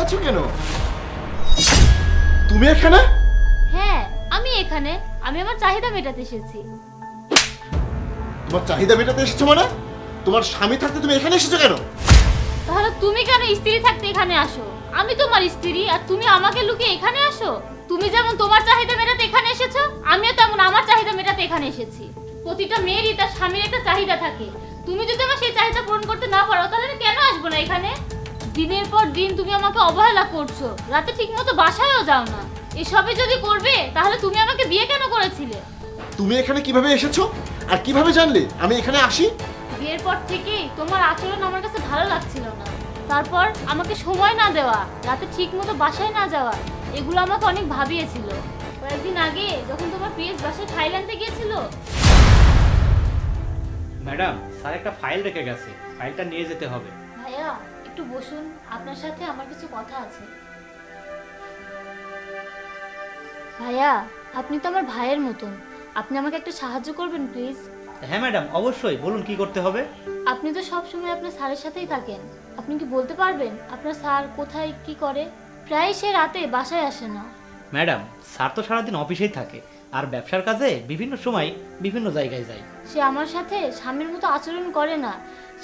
আছো কেন? তুমি এখানে? হ্যাঁ, আমি এখানে। আমি আমার চাহিদা মেটাতে এসেছি। তোমার চাহিদা মেটাতে এসেছো মানে? তোমার স্বামী থাকতে তুমি এখানে এসেছো কেন? তাহলে তুমি কেন স্ত্রী থাকতে এখানে আসো? আমি তোমার স্ত্রী আর তুমি আমাকে লুকিয়ে এখানে আসো? তুমি যেমন তোমার চাহিদা মেটাতে এখানে এসেছো, আমিও তেমন আমার চাহিদা মেটাতে এখানে এসেছি। প্রতিটা মেয়েরই তার স্বামীর একটা চাহিদা থাকে। তুমি যদি আমার সেই চাহিদা পূরণ করতে না পারো তাহলে আমি কেন আসবো না এখানে? দিনের পর দিন তুমি আমাকে অবহেলা করছো, রাতে ঠিকমতো বাসায়ও যাও না। এসবে যদি করবে তাহলে তুমি আমাকে বিয়ে কেন করেছিলে? তুমি এখানে কিভাবে এসেছো আর কিভাবে জানলে আমি এখানে আসি? বিয়ের পর থেকেই তোমার আচরণ আমার কাছে ভালো লাগছিল না। তারপর আমাকে সময় না দেওয়া, রাতে ঠিকমতো বাসায় না যাওয়া, এগুলো আমাকে অনেক ভাবিয়েছিল। কয়েকদিন আগে যখন তোমার পিএস বাসায় ফাইল আনতে গিয়েছিল। ম্যাডাম, স্যার একটা ফাইল রেখে গেছে, ফাইলটা নিয়ে যেতে হবে। ভাইয়া একটু বসুন, আপনার সাথে আমার কিছু কথা আছে। ভাইয়া, আপনি তো আমার ভাইয়ের মতন, আপনি আমাকে একটা সাহায্য করবেন প্লিজ? হ্যাঁ ম্যাডাম, অবশ্যই, বলুন কি করতে হবে। আপনি তো সব সময় আপনার স্যারের সাথেই থাকেন, আপনি কি বলতে পারবেন আপনার স্যার কোথায় কি করে? প্রায় সে রাতে বাসায় আসে না। ম্যাডাম, স্যার তো সারাদিন অফিসেই থাকে আর ব্যবসার কাজে বিভিন্ন সময় বিভিন্ন জায়গায় যায়। সে আমার সাথে স্বামীর মতো আচরণ করে না,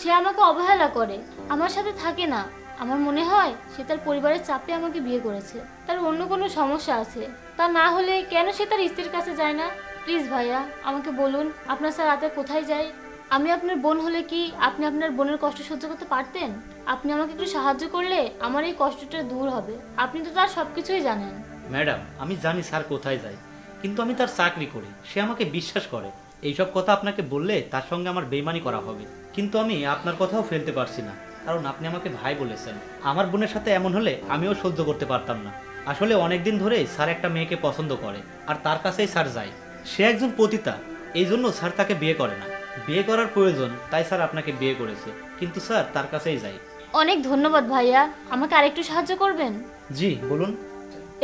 সে আমাকে অবহেলা করে, আমার সাথে থাকে না। আমার মনে হয় সে তার পরিবারের চাপে আমাকে বিয়ে করেছে, তার অন্য কোনো সমস্যা আছে। তা না হলে কেন সে তার স্ত্রীর কাছে যায় না? প্লিজ ভাইয়া আমাকে বলুন আপনার স্যার রাতে কোথায় যায়? আমি আপনার বোন হলে কি আপনি আপনার বোনের কষ্ট সহ্য করতে পারতেন? আপনি আমাকে একটু সাহায্য করলে আমার এই কষ্টটা দূর হবে। আপনি তো তার সবকিছুই জানেন। ম্যাডাম, আমি জানি স্যার কোথায় যায়, কিন্তু আমি তার চাকরি করি, সে আমাকে বিশ্বাস করে। এইসব কথা আপনাকে বললে তার সঙ্গে আমার বেইমানি করা হবে, কিন্তু আমি আপনার কথাও ফেলতে পারছি না, কারণ আপনি আমাকে ভাই বলেছেন। আমার বোনের সাথে এমন হলে আমিও সহ্য করতে পারতাম না। আসলে অনেকদিন ধরেই স্যার একটা মেয়েকে পছন্দ করে আর তার কাছেই স্যার যায়। সে একজন পতিতা, এই জন্য স্যার তাকে বিয়ে করে না। বিয়ে করার প্রয়োজন তাই স্যার আপনাকে বিয়ে করেছে, কিন্তু স্যার তার কাছেই যায়। অনেক ধন্যবাদ ভাইয়া, আমাকে আরেকটু সাহায্য করবেন? জি বলুন।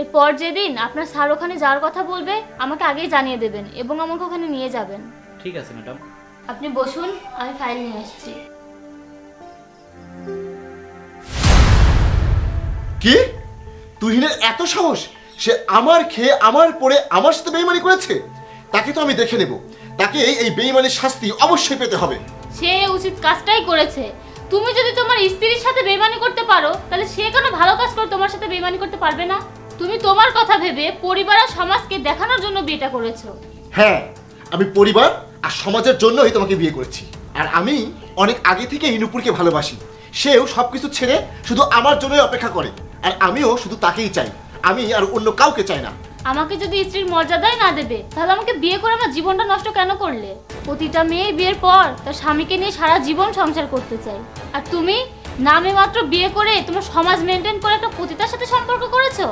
এরপর যেদিন আপনার স্যার ওখানে যাওয়ার কথা বলবে আমাকে আগেই জানিয়ে দেবেন এবং আমাকে ওখানে নিয়ে যাবেন। ঠিক আছে ম্যাডাম। আপনি বসুন, আমি ফাইল নিয়ে আসছি। কি? তুহিনের এত সাহস? সে আমার খেয়ে আমার পরে আমার সাথে বেইমানি করেছে? তাকে তো আমি দেখে নেব, তাকে এই বেইমানির শাস্তি অবশ্যই পেতে হবে। সে উচিত কাজটাই করেছে। তুমি যদি তোমার স্ত্রীর সাথে বেইমানি করতে পারো তাহলে সে কেন ভালো কাজ করে তোমার সাথে বেইমানি করতে পারবে না? তুমি তোমার কথা ভেবে পরিবার আর সমাজকে দেখানোর জন্য বিয়েটা করেছো। হ্যাঁ, আমি পরিবার আর সমাজের জন্যই তোমাকে বিয়ে করেছি। আর আমি অনেক আগে থেকে নুপুরকে ভালোবাসি। সেও সবকিছু ছেড়ে শুধু আমার জন্যই অপেক্ষা করে, আর আমিও শুধু তাকেই চাই, আমি আর অন্য কাউকে চাই না। আমাকে যদি স্ত্রীর মর্যাদাই না দেবে তাহলে আমাকে বিয়ে করে আমার জীবনটা নষ্ট কেন করলে? প্রতিটা মেয়ে বিয়ের পর তার স্বামীকে নিয়ে সারা জীবন সংসার করতে চায়, আর তুমি নামে মাত্র বিয়ে করে তোমার সমাজ মেনটেন করে একটা পতিতার সাথে সম্পর্ক করেছো।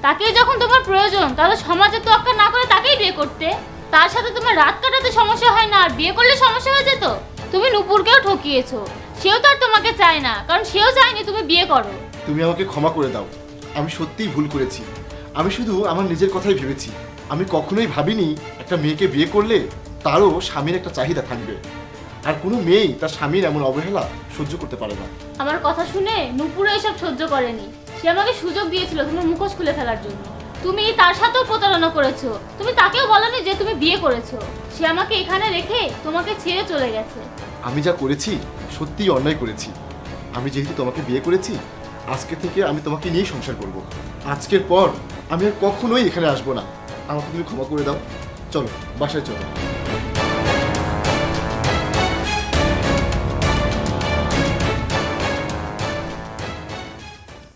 তাকেই যখন তোমার প্রয়োজন তাহলে সমাজে তোয়াক্কা না করে তাকেই বিয়ে করতে। তার সাথে তোমার রাত কাটাতে সমস্যা হয় না, আর বিয়ে করলে সমস্যা হয়ে যেত। তুমি নুপুরকেও ঠকিয়েছো, সেও তো আর তোমাকে চায় না, কারণ সেও চায়নি তুমি বিয়ে করো। তুমি আমাকে ক্ষমা করে দাও, আমি সত্যিই ভুল করেছি। আমি শুধু আমার নিজের কথাই ভেবেছি। আমি কখনোই ভাবিনি একটা মেয়েকে বিয়ে করলে তারও স্বামীর একটা চাহিদা থাকবে, আর কোনো মেয়েই তার স্বামীর এমন অবহেলা সহ্য করতে পারে না। আমার কথা শুনে নুপুরও এসব সহ্য করেনি। সে আমাকে সুযোগ দিয়েছিল তোমার মুখোশ খুলে ফেলার জন্য। তুমি তার সাথেও প্রতারণা করেছো। তুমি তাকেও বলোনি যে তুমি বিয়ে করেছো। সে আমাকে এখানে রেখে তোমাকে ছেড়ে চলে গেছে। আমি যা করেছি সত্যিই অন্যায় করেছি। আমি যেহেতু তোমাকে বিয়ে করেছি, আজকে থেকে আমি তোমাকে নিয়েই সংসার করব। আজকের পর আমি আর কখনোই এখানে আসবো না। আমাকে তুমি ক্ষমা করে দাও, চলো বাসায় চলো।